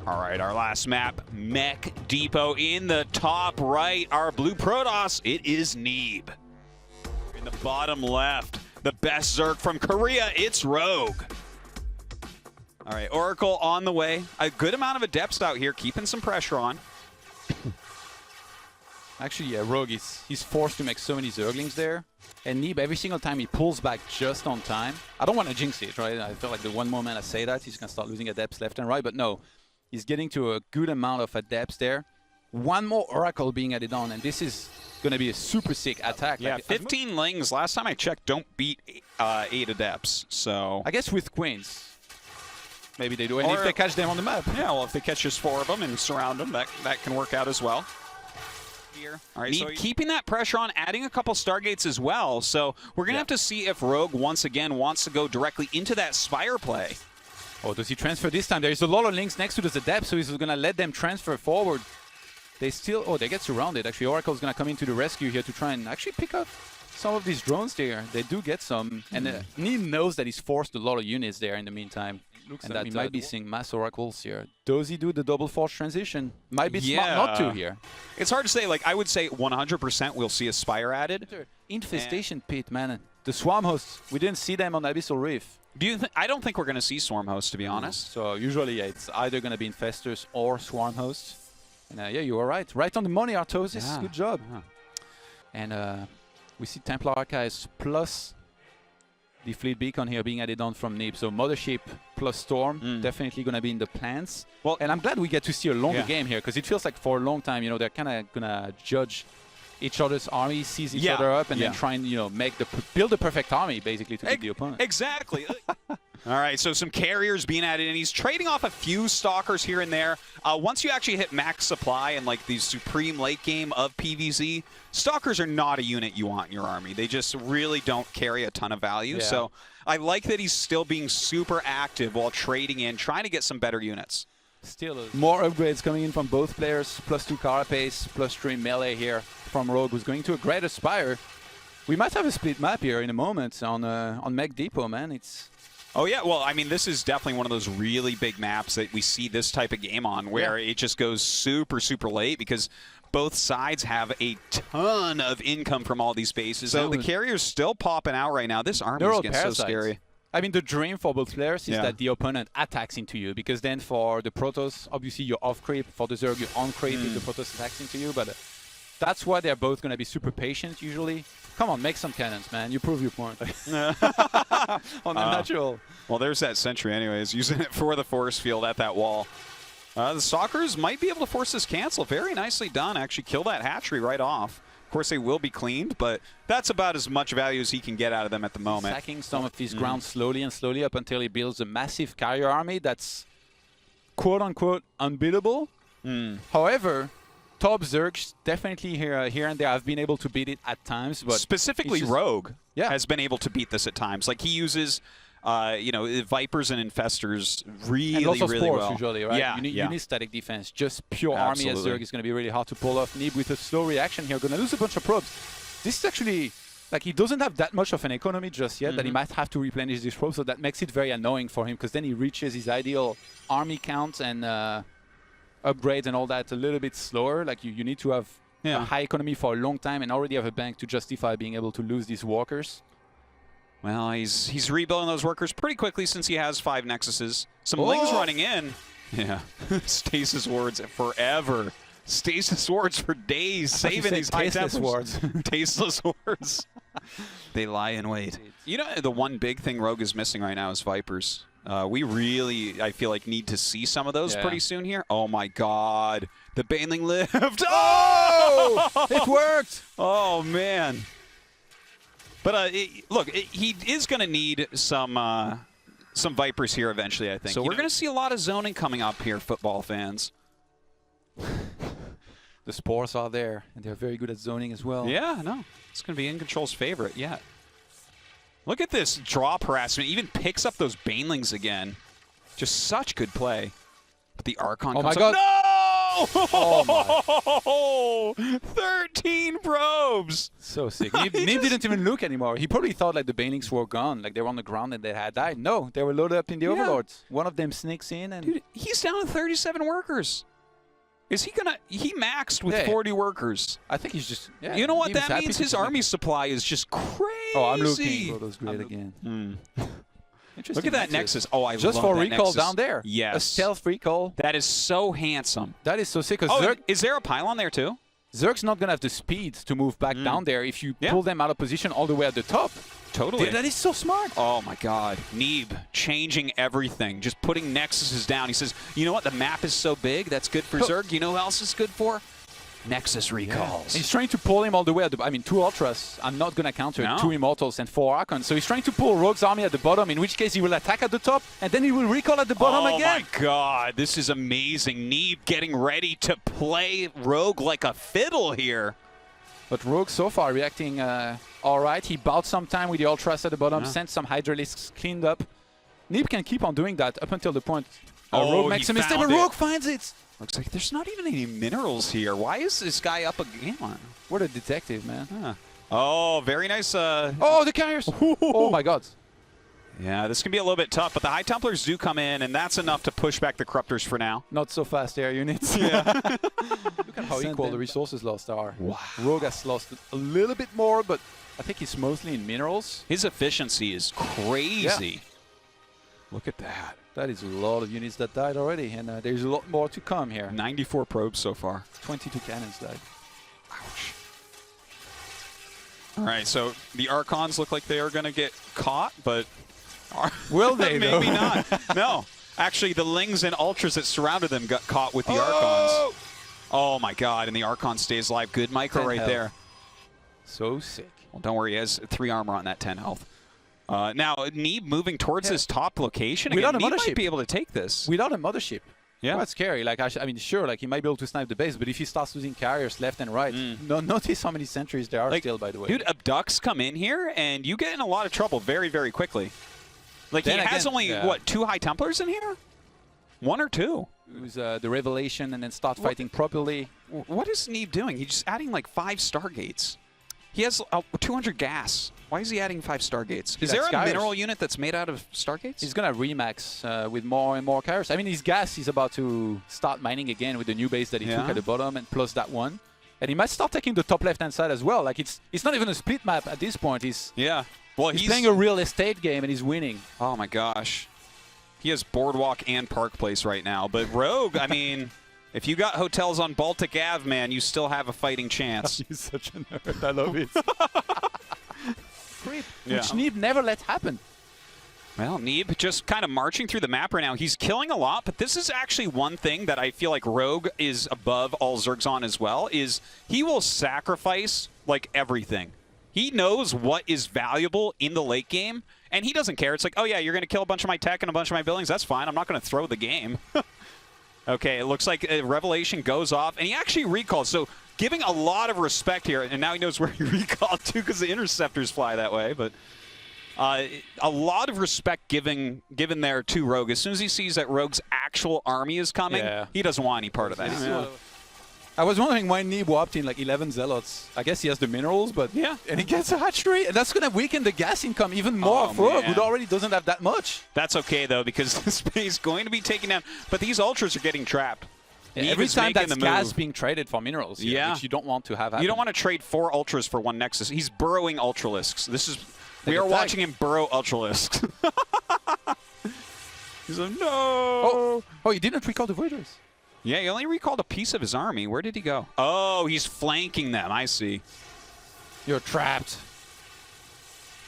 All right, our last map, Mech Depot in the top right. Our blue Protoss, it is Neeb. In the bottom left, the best Zerg from Korea, it's Rogue. All right, Oracle on the way. A good amount of adepts out here, keeping some pressure on. Actually, yeah, Rogue, he's forced to make so many Zerglings there. And Neeb, every single time he pulls back just on time. I don't want to jinx it, right? I feel like the one moment I say that, he's going to start losing adepts left and right. But no, he's getting to a good amount of adepts there. One more Oracle being added on, and this is going to be a super sick attack. Yeah, like, 15 Lings, last time I checked, don't beat 8 adepts. So I guess with Queens, maybe they do. And or if they catch them on the map. Yeah, well, if they catch just 4 of them and surround them, that can work out as well. Here. All right, so keeping that pressure on, adding a couple Stargates as well. So we're going to have to see if Rogue once again wants to go directly into that Spire play. Oh, does he transfer this time? There's a lot of links next to the depth, so he's going to let them transfer forward. They still... Oh, they get surrounded. Actually, Oracle's going to come into the rescue here to try and actually pick up some of these drones there. They do get some. And Neeb knows that he's forced a lot of units there in the meantime. And that we might be seeing mass Oracles here. Does he do the double force transition? Might be smart not to here. It's hard to say. Like, I would say 100% we'll see a Spire added. Infestation Pit, man. The Swarm Hosts, we didn't see them on Abyssal Reef. I don't think we're going to see Swarm Hosts, to be honest. So usually, yeah, it's either going to be Infestors or Swarm Hosts. And yeah, you are right. Right on the money, Artosis. Yeah. Good job. Yeah. And we see Templar Archives plus the Fleet Beacon here being added on from Neeb. So Mothership plus Storm definitely going to be in the plans. Well, and I'm glad we get to see a longer game here, because it feels like for a long time, you know, they're kind of going to judge each other's army, seize each other up, and then try and, you know, build the perfect army, basically, to beat the opponent. Exactly. All right, so some carriers being added, and he's trading off a few stalkers here and there. Once you actually hit max supply and like the supreme late game of PvZ, stalkers are not a unit you want in your army. They just really don't carry a ton of value. Yeah. So I like that he's still being super active while trading in, trying to get some better units. Still more upgrades coming in from both players. +2 Carapace, +3 melee here from Rogue, who's going to a Great Spire. We might have a split map here in a moment on Mech Depot, man. It's... Oh, yeah. Well, I mean, this is definitely one of those really big maps that we see this type of game on, where it just goes super, super late because both sides have a ton of income from all these bases. So the carrier's still popping out right now. This army is getting so scary. I mean, the dream for both players is that the opponent attacks into you, because then for the Protoss, obviously you're off creep. For the Zerg, you're on creep if the Protoss attacks into you. But that's why they're both going to be super patient usually. Come on, make some cannons, man. You prove your point. On the natural. Well, there's that sentry anyways, using it for the force field at that wall. The Stalkers might be able to force this cancel. Very nicely done. Actually kill that hatchery right off. Of course, they will be cleaned, but that's about as much value as he can get out of them at the moment. Sacking some of these grounds slowly and slowly up until he builds a massive carrier army that's quote-unquote unbeatable. However, top Zergs definitely here and there have been able to beat it at times. But specifically Rogue has been able to beat this at times. Like, he uses... you know, Vipers and Infestors really, and lots of really spores well. Usually, right? Yeah, you need static defense. Just pure army as Zerg is going to be really hard to pull off. Neeb with a slow reaction here, going to lose a bunch of probes. This is actually, like, he doesn't have that much of an economy just yet that he might have to replenish these probes, so that makes it very annoying for him, because then he reaches his ideal army count and upgrades and all that a little bit slower. Like, you need to have a high economy for a long time and already have a bank to justify being able to lose these walkers. Well, he's rebuilding those workers pretty quickly since he has 5 Nexuses. Some Lings running in. Yeah. Stasis wards forever. Stasis wards for days, saving these high Templars. Wards. Tasteless wards. They lie in wait. You know, the one big thing Rogue is missing right now is Vipers. We really, I feel like, need to see some of those pretty soon here. Oh, my God. The Baneling lived. Oh! It worked! Oh, man. But look, he is going to need some Vipers here eventually, I think. So we're going to see a lot of zoning coming up here, football fans. The spores are there, and they're very good at zoning as well. Yeah, no. It's going to be In Control's favorite yet. Look at this drop harassment. Even picks up those Banelings again. Just such good play. But the Archon comes up. God. No! Oh, 13 probes. So sick. Neeb didn't even look anymore. He probably thought like the banelings were gone, like they were on the ground and they had died. No, they were loaded up in the Overlords. One of them sneaks in and... Dude, he's down to 37 workers. Is he gonna... He maxed with 40 workers. I think he's just... Yeah, you know what that means? His army supply is just crazy. Oh, I'm looking. Protoss great again. Look at that Nexus. Oh, I just love for that recall Nexus. Down there. Yes. A stealth recall. That is so handsome. That is so sick. Oh, Zerg, is there a pylon there too? Zerg's not going to have the speed to move back down there if you pull them out of position all the way at the top. Totally. That is so smart. Oh my god. Neeb changing everything. Just putting Nexuses down. He says, you know what? The map is so big. That's good for Zerg. You know who else is good for? Nexus recalls. He's trying to pull him all the way at the... I mean, 2 Ultras. I'm not going to counter it. 2 Immortals and 4 Archons. So he's trying to pull Rogue's army at the bottom, in which case he will attack at the top, and then he will recall at the bottom again. Oh my god. This is amazing. Neeb getting ready to play Rogue like a fiddle here. But Rogue so far reacting all right. He bought some time with the Ultras at the bottom, sent some Hydralisks cleaned up. Neeb can keep on doing that up until the point Rogue makes a mistake, but Rogue finds it. Looks like there's not even any minerals here. Why is this guy up again? What a detective, man. Oh, very nice. Oh, the carriers. Oh, my God. Yeah, this can be a little bit tough, but the High Templars do come in, and that's enough to push back the Corruptors for now. Not so fast air units. Yeah. Look at how equal the resources lost are. Wow. Rogue has lost a little bit more, but I think he's mostly in minerals. His efficiency is crazy. Yeah. Look at that. That is a lot of units that died already, and there's a lot more to come here. 94 probes so far. 22 cannons died. Ouch. All right, so the Archons look like they are going to get caught, but... Will they, Maybe not. No. Actually, the Lings and Ultras that surrounded them got caught with the Archons. Oh, my God, and the Archon stays alive. Good micro right there. So sick. Well, don't worry, he has 3 armor on that 10 health. Now, Neeb moving towards his top location. Without a mothership. Neeb might be able to take this. Without a mothership. Yeah. Quite scary. Like, I mean, sure, like he might be able to snipe the base, but if he starts losing carriers left and right, notice how many sentries there are still, by the way. Dude, Abducts come in here, and you get in a lot of trouble very, very quickly. Like, then he has only, what, 2 High Templars in here? 1 or 2? Use the Revelation and then start fighting properly. What is Neeb doing? He's just adding like 5 Stargates. He has 200 gas. Why is he adding 5 Stargates? Is there a mineral unit that's made out of Stargates? He's going to remax with more and more carriers. I mean, his gas is about to start mining again with the new base that he took at the bottom, and plus that one. And he might start taking the top left-hand side as well. Like, it's not even a split map at this point. Well, he's playing a real estate game, and he's winning. Oh, my gosh. He has Boardwalk and Park Place right now. But Rogue, I mean... If you got hotels on Baltic Ave, man, you still have a fighting chance. You're such a nerd. I love it. Creep, which Neeb never let happen. Well, Neeb just kind of marching through the map right now. He's killing a lot, but this is actually one thing that I feel like Rogue is above all Zergs on as well, is he will sacrifice, like, everything. He knows what is valuable in the late game, and he doesn't care. It's like, oh, yeah, you're going to kill a bunch of my tech and a bunch of my buildings. That's fine. I'm not going to throw the game. Okay, it looks like a Revelation goes off, and he actually recalls. So giving a lot of respect here, and now he knows where he recalled to because the interceptors fly that way. But a lot of respect given there to Rogue. As soon as he sees that Rogue's actual army is coming, he doesn't want any part of that. I was wondering why Neeb whopped in like 11 Zealots. I guess he has the minerals, but and he gets a hatchery, and that's going to weaken the gas income even more for Rogue, who already doesn't have that much. That's okay, though, because the space is going to be taken down. But these Ultras are getting trapped. Yeah, every time that's gas being traded for minerals, which you don't want to have happen. You don't want to trade 4 Ultras for 1 Nexus. He's burrowing Ultralisks. This is... We are watching him burrow Ultralisks. He's like, no! Oh, he didn't recall the Voiders. Yeah, he only recalled a piece of his army. Where did he go? Oh, he's flanking them. I see. You're trapped.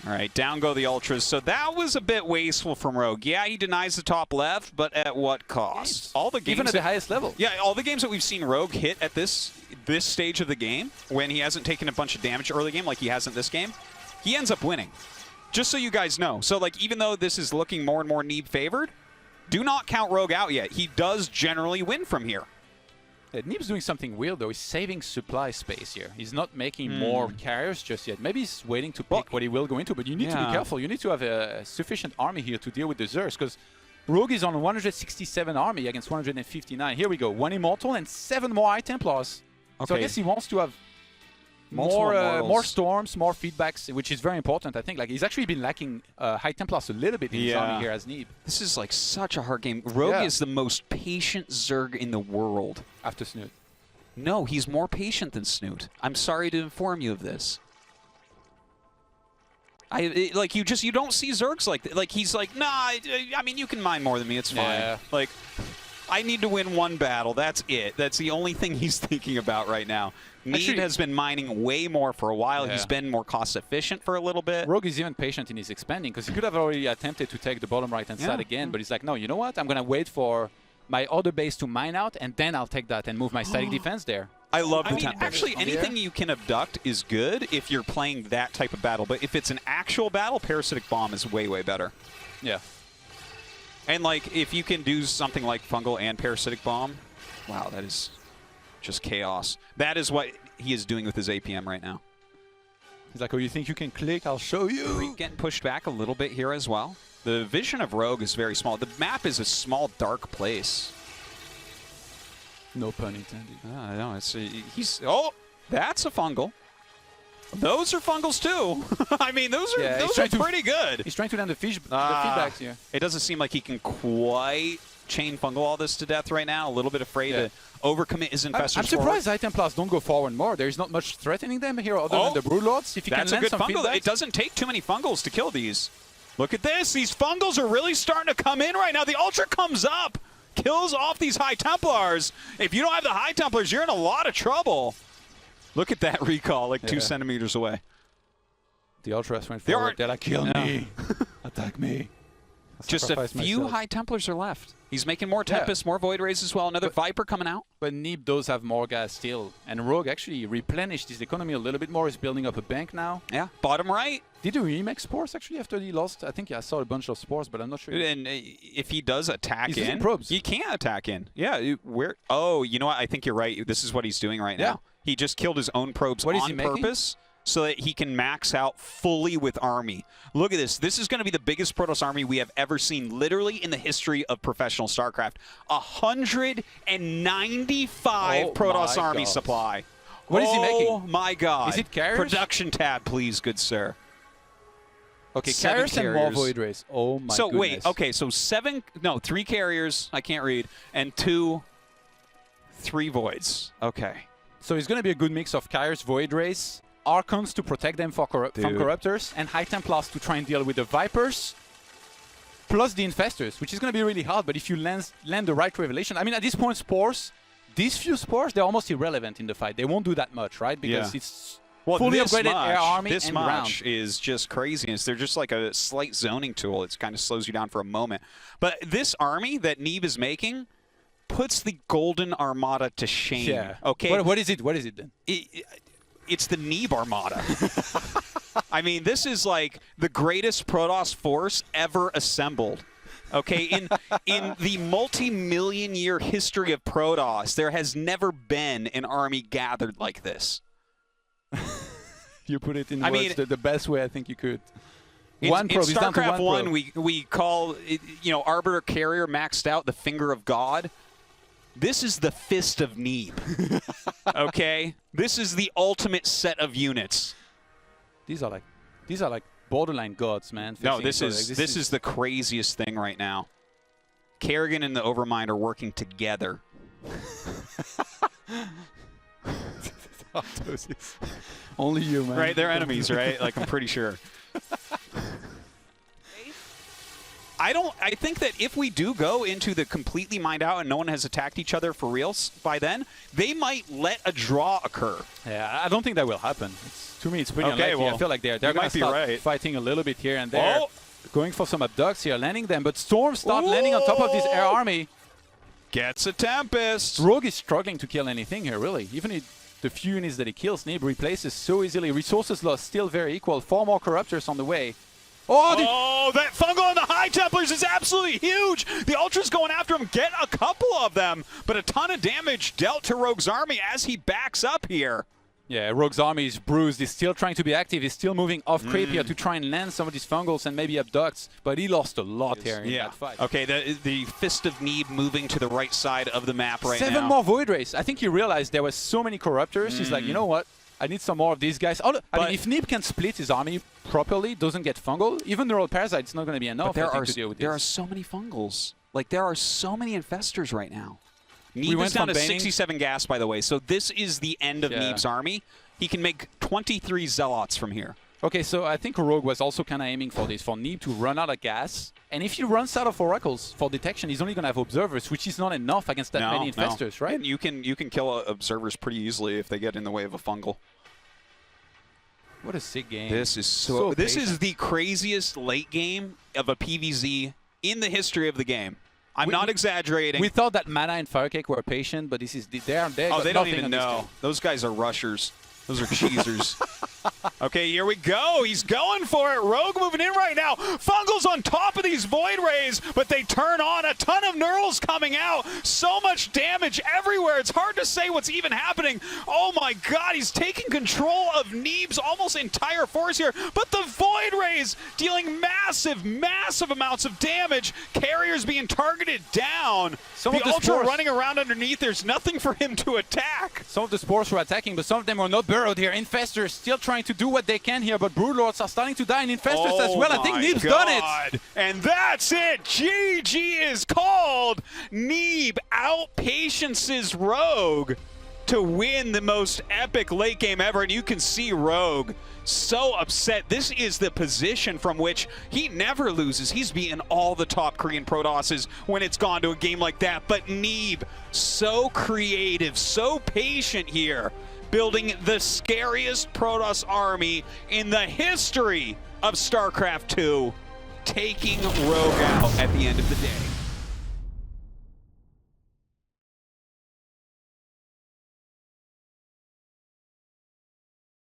All right, down go the Ultras. So that was a bit wasteful from Rogue. Yeah, he denies the top left, but at what cost? All the games even at the highest level. Yeah, all the games that we've seen Rogue hit at this stage of the game, when he hasn't taken a bunch of damage early game like he hasn't this game, he ends up winning. Just so you guys know. So, like, even though this is looking more and more Neeb favored, do not count Rogue out yet. He does generally win from here. Yeah, Neeb's doing something weird, though. He's saving supply space here. He's not making more carriers just yet. Maybe he's waiting to pick what he will go into, but you need to be careful. You need to have a sufficient army here to deal with the Zergs, because Rogue is on 167 army against 159. Here we go. 1 Immortal and 7 more High Templars. Okay. So I guess he wants to have more storms, more feedbacks, which is very important, I think. Like, he's actually been lacking High Templars a little bit in his army here as Neeb. This is like such a hard game. Rogue is the most patient Zerg in the world. After Snoot. No, he's more patient than Snoot. I'm sorry to inform you of this. You don't see Zergs like that. Like, he's like, nah, I mean, you can mine more than me, it's fine. Yeah. Like, I need to win one battle, that's it. That's the only thing he's thinking about right now. Neeb has been mining way more for a while. He's been more cost efficient for a little bit. Rogue is even patient in his expanding, because he could have already attempted to take the bottom right-hand side again, but he's like, no, you know what? I'm going to wait for my other base to mine out, and then I'll take that and move my static defense there. I love the tempo. Actually, anything you can abduct is good if you're playing that type of battle. But if it's an actual battle, Parasitic Bomb is way, way better. Yeah. And, like, if you can do something like Fungal and Parasitic Bomb, wow, that is just chaos. That is what he is doing with his APM right now. He's like, oh, you think you can click? I'll show you. Getting pushed back a little bit here as well. The vision of Rogue is very small. The map is a small, dark place. No pun intended. No, it's he's. Oh, that's a fungal. Those are fungals too. I mean, those are pretty good. He's trying to land the feedbacks here. It doesn't seem like he can quite chain fungal all this to death right now. A little bit afraid to overcommit his infestors. I'm surprised High Templars don't go forward more. There's not much threatening them here other than the Broodlords. If you can land some feedbacks. It doesn't take too many fungals to kill these. Look at this. These fungals are really starting to come in right now. The Ultra comes up. Kills off these High Templars. If you don't have the High Templars, you're in a lot of trouble. Look at that recall, like 2 centimeters away. The Ultras went forward. They're like, kill me. Attack me. Just a few High Templars are left. He's making more Tempest, more Void Rays as well. Another Viper coming out. But Neeb does have more gas still. And Rogue actually replenished his economy a little bit more. He's building up a bank now. Yeah, bottom right. Did he remake Spores actually after he lost? I think I saw a bunch of Spores, but I'm not sure. And if he does attack in, probes. He can't attack in. Yeah, oh, you know what? I think you're right. This is what he's doing right now. He just killed his own probes on purpose so that he can max out fully with army. Look at this. This is going to be the biggest Protoss army we have ever seen, literally in the history of professional StarCraft. 195 Protoss army supply. What is he making? Oh my God. Is it carriers? Production tab, please, good sir. Okay, carriers and more Void Rays. Oh my goodness. So wait, okay, so 3 carriers, I can't read, and 3 voids. Okay. So it's going to be a good mix of carriers, Void Rays, Archons to protect them from Corruptors, and High Templars to try and deal with the Vipers, plus the Infestors, which is going to be really hard, but if you land the right Revelation, I mean, at this point, Spores, these few Spores, they're almost irrelevant in the fight. They won't do that much, right? Because it's fully upgraded air army and ground. Is just craziness. They're just like a slight zoning tool. It kind of slows you down for a moment. But this army that Neeb is making puts the Golden Armada to shame. Yeah. Okay. What is it? What is it then? It's the Neeb Armada. I mean, this is like the greatest Protoss force ever assembled. Okay, in the multi-million-year history of Protoss, there has never been an army gathered like this. You put it in words the best way I think you could. In StarCraft 1, we call it, Arbiter Carrier maxed out the Finger of God. This is the Fist of Neeb. Okay? This is the ultimate set of units. These are like borderline gods, man. No, this is the craziest thing right now. Kerrigan and the Overmind are working together. Only you, man. Right, they're enemies, right? Like, I'm pretty sure. I think that if we do go into the completely mined out and no one has attacked each other for reals by then, they might let a draw occur. Yeah, I don't think that will happen. To me, it's pretty unlikely. Well, I feel like they're going to start fighting a little bit here and there. Going for some abducts here, landing them. But Storm start landing on top of this air army. Gets a Tempest. Rogue is struggling to kill anything here, really. Even the few units that he kills, Neeb replaces so easily. Resources lost still very equal. 4 more Corruptors on the way. Oh, that fungal on the High Templars is absolutely huge. The Ultra's going after him. Get a couple of them, but a ton of damage dealt to Rogue's army as he backs up here. Yeah, Rogue's army is bruised. He's still trying to be active. He's still moving off creep here to try and land some of these fungals and maybe abducts. But he lost a lot here in that fight. Okay, the Fist of Neeb moving to the right side of the map right now. 7 more Void Rays. I think he realized there were so many Corruptors. He's like, you know what? I need some more of these guys. I mean, if Neeb can split his army properly, doesn't get fungal, even Neural Parasite, it's not going to be enough to deal with this. There are so many fungals. Like, there are so many infestors right now. Neeb is down to Baning. 67 gas, by the way, so this is the end of Neeb's army. He can make 23 Zealots from here. Okay, so I think Rogue was also kind of aiming for this, for Neeb to run out of gas. And if he runs out of Oracles for detection, he's only going to have Observers, which is not enough against that many infestors, right? And you can kill Observers pretty easily if they get in the way of a fungal. What a sick game. This is this is the craziest late game of a PvZ in the history of the game. I'm not exaggerating. We thought that Mana and Firecake were patient, but this is they don't even know. Those guys are rushers. Those are cheesers. Okay, here we go. He's going for it. Rogue moving in right now. Fungals on top of these Void Rays, but they turn on. A ton of Neurals coming out. So much damage everywhere. It's hard to say what's even happening. Oh my god, he's taking control of Neeb's almost entire force here. But the Void Rays dealing massive, massive amounts of damage. Carriers being targeted down. The Ultra running around underneath. There's nothing for him to attack. Some of the Spores were attacking, but some of them were not burrowed here. Infestors still trying to do what they can here, but Broodlords are starting to die, and Infestors as well. I think Neeb's done it. And that's it. GG is called. Neeb out-patiences Rogue to win the most epic late game ever, and you can see Rogue so upset. This is the position from which he never loses. He's beaten all the top Korean Protosses when it's gone to a game like that, but Neeb, so creative, so patient here, building the scariest Protoss army in the history of StarCraft 2, taking Rogue out at the end of the day.